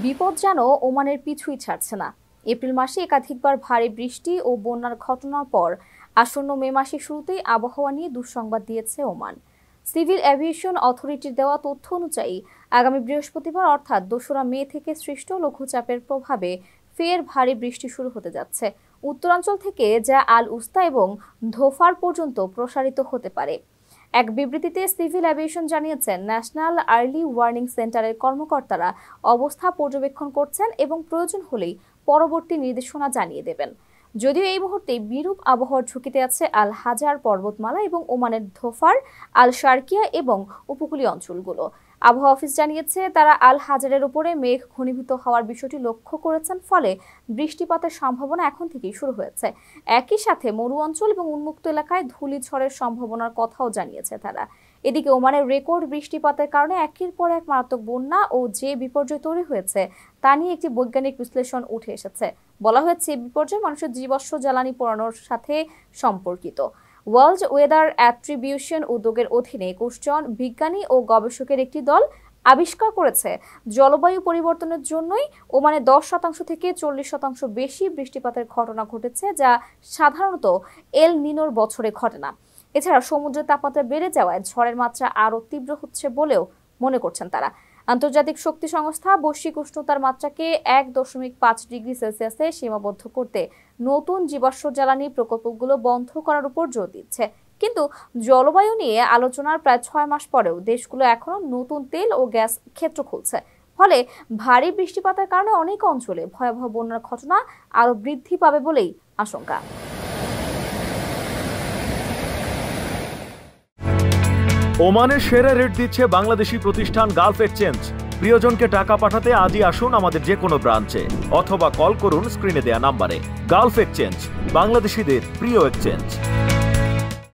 বিপদ যেন ওমানের পিছুই ছাড়ছে না। এপ্রিল মাসে একাধিকবার ভারী বৃষ্টি ও বন্যার ঘটনার পর আসন্ন মে মাসের শুরুতেই আবহাওয়া নিয়ে দুঃসংবাদ দিয়েছে ওমান। সিভিল এভিয়েশন অথরিটির দেওয়া তথ্য অনুযায়ী আগামী বৃহস্পতিবার অর্থাৎ ২রা মে থেকে সৃষ্ট লঘুচাপের প্রভাবে ফের ভারী বৃষ্টি শুরু হতে যাচ্ছে। উত্তরাঞ্চল থেকে যা আল উস্তা এবং ধোফার পর্যন্ত প্রসারিত হতে পারে। এক বিবৃতিতে সিভিল এভিয়েশন জানিয়েছেন, ন্যাশনাল আর্লি ওয়ার্নিং সেন্টারের কর্মকর্তারা অবস্থা পর্যবেক্ষণ করছেন এবং প্রয়োজন হলেই পরবর্তী নির্দেশনা জানিয়ে দেবেন। যদিও এই মুহূর্তে বিরূপ আবহাওয়ার ঝুঁকিতে আছে আল হাজার পর্বতমালা এবং ওমানের ধোফার, আল শারকিয়া এবং উপকূলীয় অঞ্চলগুলো। আবহাওয়া অফিস জানিয়েছে, তারা আল হাজারের উপরে মেঘ ঘনীভূত হওয়ার বিষয়টি লক্ষ্য করেছেন, ফলে বৃষ্টিপাতের সম্ভাবনা এখন থেকেই শুরু হয়েছে। একই সাথে মরু অঞ্চল এবং উন্মুক্ত এলাকায় ধূলিঝড়ের সম্ভাবনার কথাও জানিয়েছে তারা। এদিকে ওমানের রেকর্ড বৃষ্টিপাতের কারণে একের পর এক মারাত্মক বন্যা ও যে বিপর্যয় তৈরি হয়েছে তা নিয়ে একটি বৈজ্ঞানিক বিশ্লেষণ উঠে এসেছে। বলা হয়েছে, বিপর্যয় মানুষের জীবাশ্ম জ্বালানি পোড়ানোর সাথে সম্পর্কিত। ওয়ার্ল্ড ওয়েদার অ্যাট্রিবিউশন উদ্যোগের অধীনে ২১ জন বিজ্ঞানী ও গবেষকের একটি দল আবিষ্কার করেছে, জলবায়ু পরিবর্তনের জন্যই ওমানে ১০% থেকে ৪০% বেশি বৃষ্টিপাতের ঘটনা ঘটেছে, যা সাধারণত এল নিনোর বছরে ঘটে না। এছাড়া সমুদ্রের তাপমাত্রা বেড়ে যাওয়ায় ঝড়ের মাত্রা আরও তীব্র হচ্ছে বলেও মনে করছেন তারা। আন্তর্জাতিক শক্তি সংস্থা বৈশ্বিক উষ্ণতার মাত্রাকে ১.৫ ডিগ্রি সেলসিয়াসে সীমাবদ্ধ করতে নতুন জীবাশ্ম জ্বালানি প্রকল্পগুলো বন্ধ করার উপর জোর দিচ্ছে। কিন্তু জলবায়ু নিয়ে আলোচনার প্রায় ৬ মাস পরেও দেশগুলো এখনো নতুন তেল ও গ্যাস ক্ষেত্র খুলছে। ফলে ভারী বৃষ্টিপাতের কারণে অনেক অঞ্চলে ভয়াবহ বন্যার ঘটনা আরও বৃদ্ধি পাবে বলেই আশঙ্কা। ওমানের সেরা রেট দিচ্ছে বাংলাদেশি প্রতিষ্ঠান গালফ এক্সচেঞ্জ। প্রিয়জনকে টাকা পাঠাতে আজই আসুন আমাদের যে কোনো ব্রাঞ্চে অথবা কল করুন স্ক্রিনে দেয়া নাম্বারে। গালফ এক্সচেঞ্জ, বাংলাদেশিদের প্রিয় এক্সচেঞ্জ।